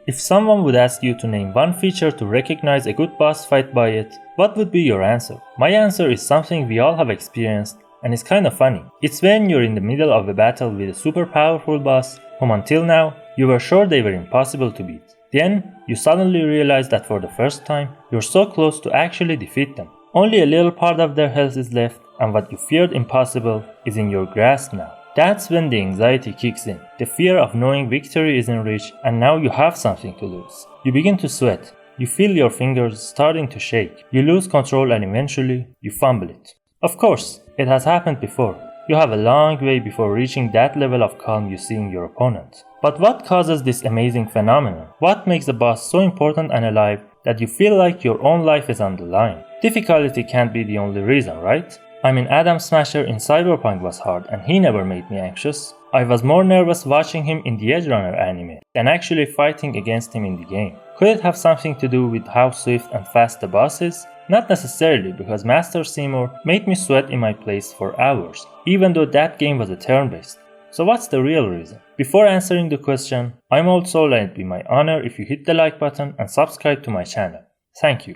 If someone would ask you to name one feature to recognize a good boss fight by it, what would be your answer? My answer is something we all have experienced, and it's kinda funny. It's when you're in the middle of a battle with a super powerful boss whom until now you were sure they were impossible to beat. Then you suddenly realize that for the first time you're so close to actually defeat them. Only a little part of their health is left, and what you feared impossible is in your grasp now. That's when the anxiety kicks in, the fear of knowing victory is in reach and now you have something to lose. You begin to sweat, you feel your fingers starting to shake, you lose control and eventually you fumble it. Of course, it has happened before. You have a long way before reaching that level of calm you see in your opponent. But what causes this amazing phenomenon? What makes a boss so important and alive that you feel like your own life is on the line? Difficulty can't be the only reason, right? I mean, Adam Smasher in Cyberpunk was hard and he never made me anxious. I was more nervous watching him in the Edge Runner anime than actually fighting against him in the game. Could it have something to do with how swift and fast the boss is? Not necessarily, because Master Seymour made me sweat in my place for hours, even though that game was a turn-based. So what's the real reason? Before answering the question, I'm old soul and it'd be my honor if you hit the like button and subscribe to my channel. Thank you.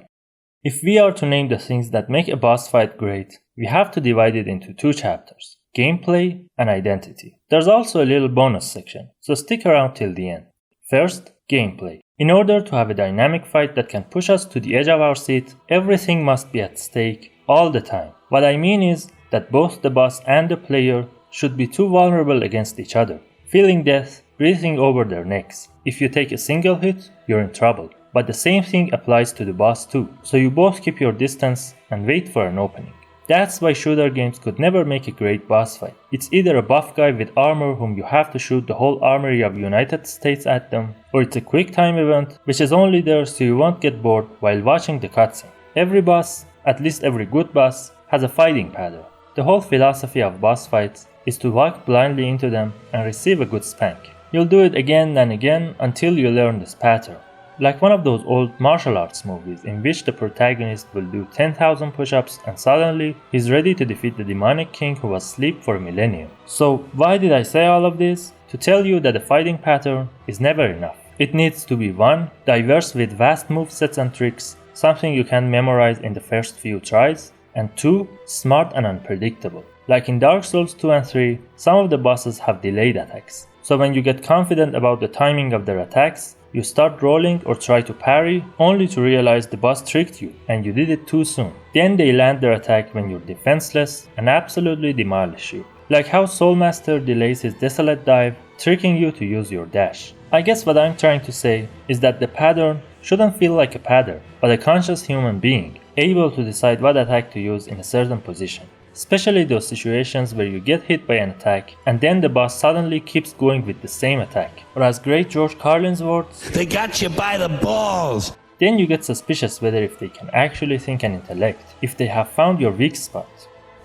If we are to name the things that make a boss fight great, we have to divide it into two chapters, gameplay and identity. There's also a little bonus section, so stick around till the end. First, gameplay. In order to have a dynamic fight that can push us to the edge of our seat, everything must be at stake all the time. What I mean is that both the boss and the player should be too vulnerable against each other, feeling death breathing over their necks. If you take a single hit, you're in trouble. But the same thing applies to the boss too, so you both keep your distance and wait for an opening. That's why shooter games could never make a great boss fight. It's either a buff guy with armor whom you have to shoot the whole armory of United States at them, or it's a quick time event which is only there so you won't get bored while watching the cutscene. Every boss, at least every good boss, has a fighting pattern. The whole philosophy of boss fights is to walk blindly into them and receive a good spank. You'll do it again and again until you learn this pattern. Like one of those old martial arts movies in which the protagonist will do 10,000 push-ups and suddenly he's ready to defeat the demonic king who was asleep for a millennium. So why did I say all of this? To tell you that the fighting pattern is never enough. It needs to be 1. Diverse with vast movesets and tricks, something you can memorize in the first few tries, and 2. Smart and unpredictable. Like in Dark Souls 2 and 3, some of the bosses have delayed attacks. So when you get confident about the timing of their attacks, you start rolling or try to parry, only to realize the boss tricked you and you did it too soon. Then they land their attack when you're defenseless and absolutely demolish you. Like how Soulmaster delays his Desolate Dive, tricking you to use your dash. I guess what I'm trying to say is that the pattern shouldn't feel like a pattern, but a conscious human being, able to decide what attack to use in a certain position. Especially those situations where you get hit by an attack and then the boss suddenly keeps going with the same attack. Or as great George Carlin's words, "They got you by the balls!" Then you get suspicious whether if they can actually think and intellect, if they have found your weak spot.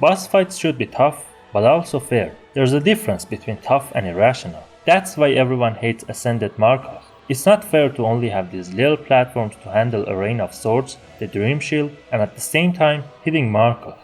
Boss fights should be tough, but also fair. There's a difference between tough and irrational. That's why everyone hates Ascended Markov. It's not fair to only have these little platforms to handle a rain of swords, the Dream Shield, and at the same time hitting Markov.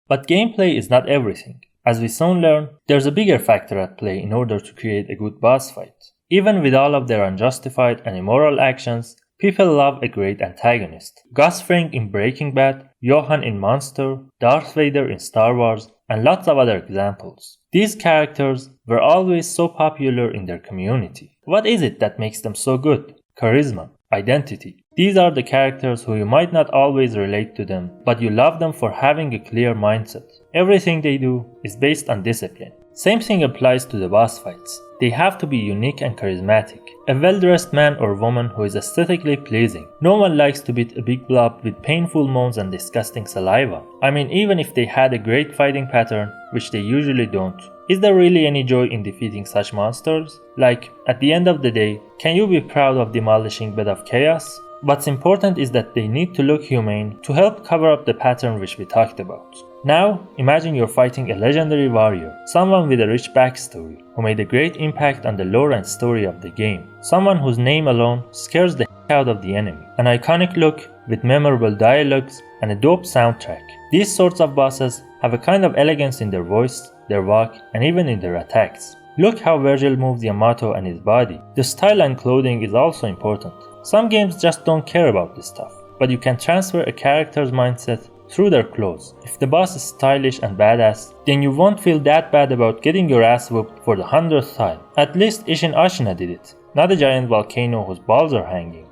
But gameplay is not everything. As we soon learn, there's a bigger factor at play in order to create a good boss fight. Even with all of their unjustified and immoral actions, people love a great antagonist. Gus Fring in Breaking Bad, Johan in Monster, Darth Vader in Star Wars, and lots of other examples. These characters were always so popular in their community. What is it that makes them so good? Charisma, identity. These are the characters who you might not always relate to them, but you love them for having a clear mindset. Everything they do is based on discipline. Same thing applies to the boss fights. They have to be unique and charismatic. A well-dressed man or woman who is aesthetically pleasing. No one likes to beat a big blob with painful moans and disgusting saliva. I mean, even if they had a great fighting pattern, which they usually don't. Is there really any joy in defeating such monsters? Like, at the end of the day, can you be proud of demolishing Bed of Chaos? What's important is that they need to look humane to help cover up the pattern which we talked about. Now, imagine you're fighting a legendary warrior, someone with a rich backstory, who made a great impact on the lore and story of the game, someone whose name alone scares the out of the enemy, an iconic look with memorable dialogues and a dope soundtrack. These sorts of bosses have a kind of elegance in their voice, their walk, and even in their attacks. Look how Vergil moves Yamato and his body. The style and clothing is also important. Some games just don't care about this stuff, but you can transfer a character's mindset through their clothes. If the boss is stylish and badass, then you won't feel that bad about getting your ass whooped for the 100th time. At least Ishin Ashina did it, not a giant volcano whose balls are hanging.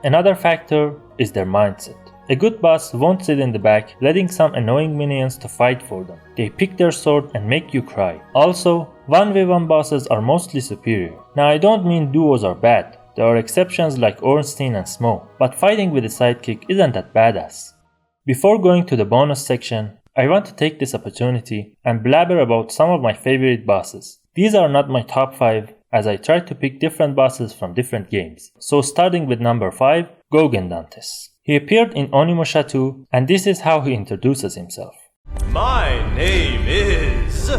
Another factor is their mindset. A good boss won't sit in the back letting some annoying minions to fight for them. They pick their sword and make you cry. Also, 1v1 bosses are mostly superior. Now I don't mean duos are bad. There are exceptions like Ornstein and Smo, but fighting with a sidekick isn't that badass. Before going to the bonus section, I want to take this opportunity and blabber about some of my favorite bosses. These are not my top 5, as I tried to pick different bosses from different games. So starting with number 5, Gougen Dantes. He appeared in Onimusha 2, and this is how he introduces himself. My name is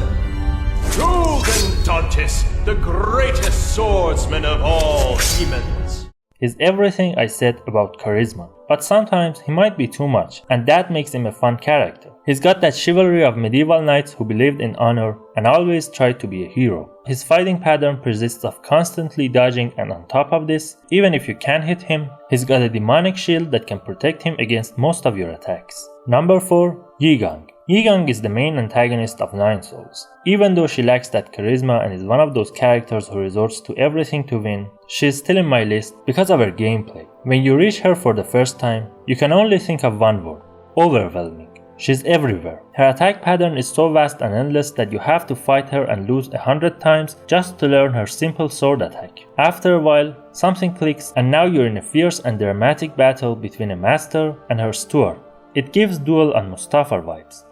Gougen Dantes, the greatest swordsman of all demons. He's everything I said about charisma, but sometimes he might be too much, and that makes him a fun character. He's got that chivalry of medieval knights who believed in honor and always tried to be a hero. His fighting pattern persists of constantly dodging, and on top of this, even if you can hit him, he's got a demonic shield that can protect him against most of your attacks. Number 4. Yigang. Yigang is the main antagonist of Nine Souls. Even though she lacks that charisma and is one of those characters who resorts to everything to win, she is still in my list because of her gameplay. When you reach her for the first time, you can only think of one word: overwhelming. She's everywhere. Her attack pattern is so vast and endless that you have to fight her and lose 100 times just to learn her simple sword attack. After a while, something clicks and now you're in a fierce and dramatic battle between a master and her steward. It gives Duel and Mustafa vibes.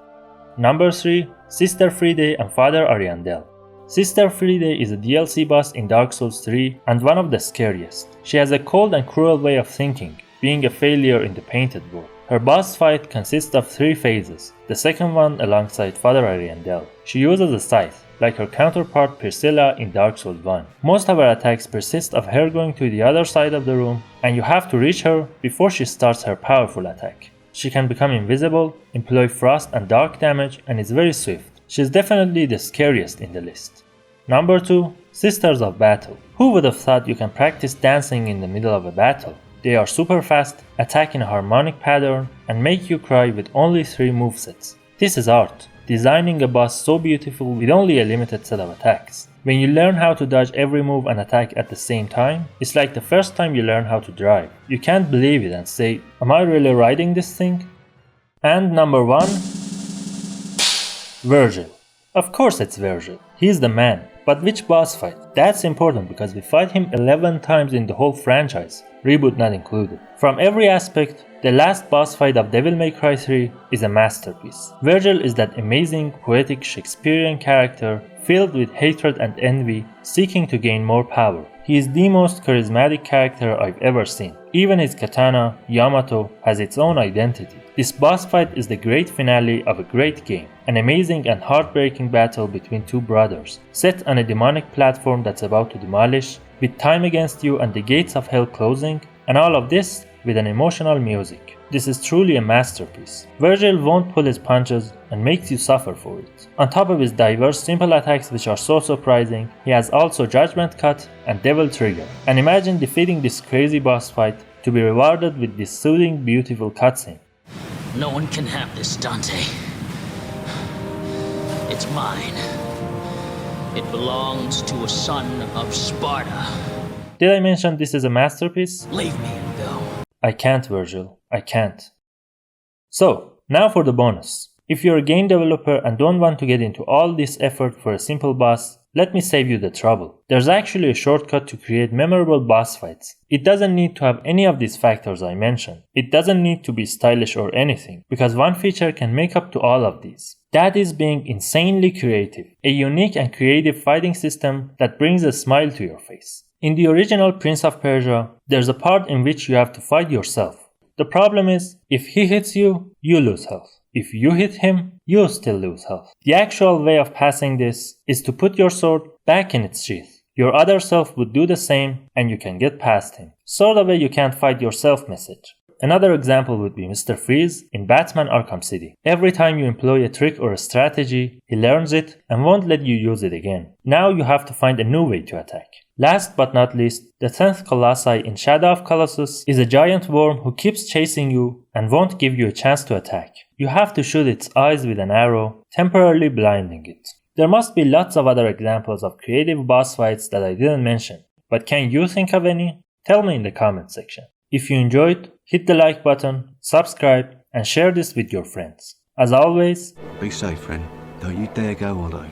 Number 3. Sister Friede and Father Ariandel. Sister Friede is a DLC boss in Dark Souls 3 and one of the scariest. She has a cold and cruel way of thinking, being a failure in the painted world. Her boss fight consists of 3 phases, the second one alongside Father Ariandel. She uses a scythe, like her counterpart Priscilla in Dark Souls 1. Most of her attacks persist of her going to the other side of the room, and you have to reach her before she starts her powerful attack. She can become invisible, employ frost and dark damage, and is very swift. She is definitely the scariest in the list. Number 2. Sisters of Battle. Who would have thought you can practice dancing in the middle of a battle? They are super fast, attack in a harmonic pattern, and make you cry with only 3 movesets. This is art, designing a boss so beautiful with only a limited set of attacks. When you learn how to dodge every move and attack at the same time, it's like the first time you learn how to drive. You can't believe it and say, am I really riding this thing? And number 1, Vergil. Of course it's Vergil. He's the man. But which boss fight? That's important because we fight him 11 times in the whole franchise, reboot not included. From every aspect, the last boss fight of Devil May Cry 3 is a masterpiece. Vergil is that amazing, poetic Shakespearean character filled with hatred and envy, seeking to gain more power. He is the most charismatic character I've ever seen. Even his katana, Yamato, has its own identity. This boss fight is the great finale of a great game, an amazing and heartbreaking battle between 2 brothers, set on a demonic platform that's about to demolish, with time against you and the gates of hell closing, and all of this with an emotional music. This is truly a masterpiece. Vergil won't pull his punches and makes you suffer for it. On top of his diverse simple attacks which are so surprising, he has also Judgment Cut and Devil Trigger. And imagine defeating this crazy boss fight to be rewarded with this soothing, beautiful cutscene. No one can have this, Dante. It's mine. It belongs to a son of Sparta. Did I mention this is a masterpiece? Leave me and go. I can't, Vergil. I can't. So, now for the bonus. If you're a game developer and don't want to get into all this effort for a simple boss, let me save you the trouble. There's actually a shortcut to create memorable boss fights. It doesn't need to have any of these factors I mentioned. It doesn't need to be stylish or anything, because one feature can make up to all of these. That is being insanely creative. A unique and creative fighting system that brings a smile to your face. In the original Prince of Persia, there's a part in which you have to fight yourself. The problem is, if he hits you, you lose health. If you hit him, you still lose health. The actual way of passing this is to put your sword back in its sheath. Your other self would do the same and you can get past him. Sort of a you can't fight yourself message. Another example would be Mr. Freeze in Batman Arkham City. Every time you employ a trick or a strategy, he learns it and won't let you use it again. Now you have to find a new way to attack. Last but not least, the 10th Colossi in Shadow of Colossus is a giant worm who keeps chasing you and won't give you a chance to attack. You have to shoot its eyes with an arrow, temporarily blinding it. There must be lots of other examples of creative boss fights that I didn't mention, but can you think of any? Tell me in the comment section. If you enjoyed, hit the like button, subscribe, and share this with your friends. As always, be safe, friend. Don't you dare go hollow.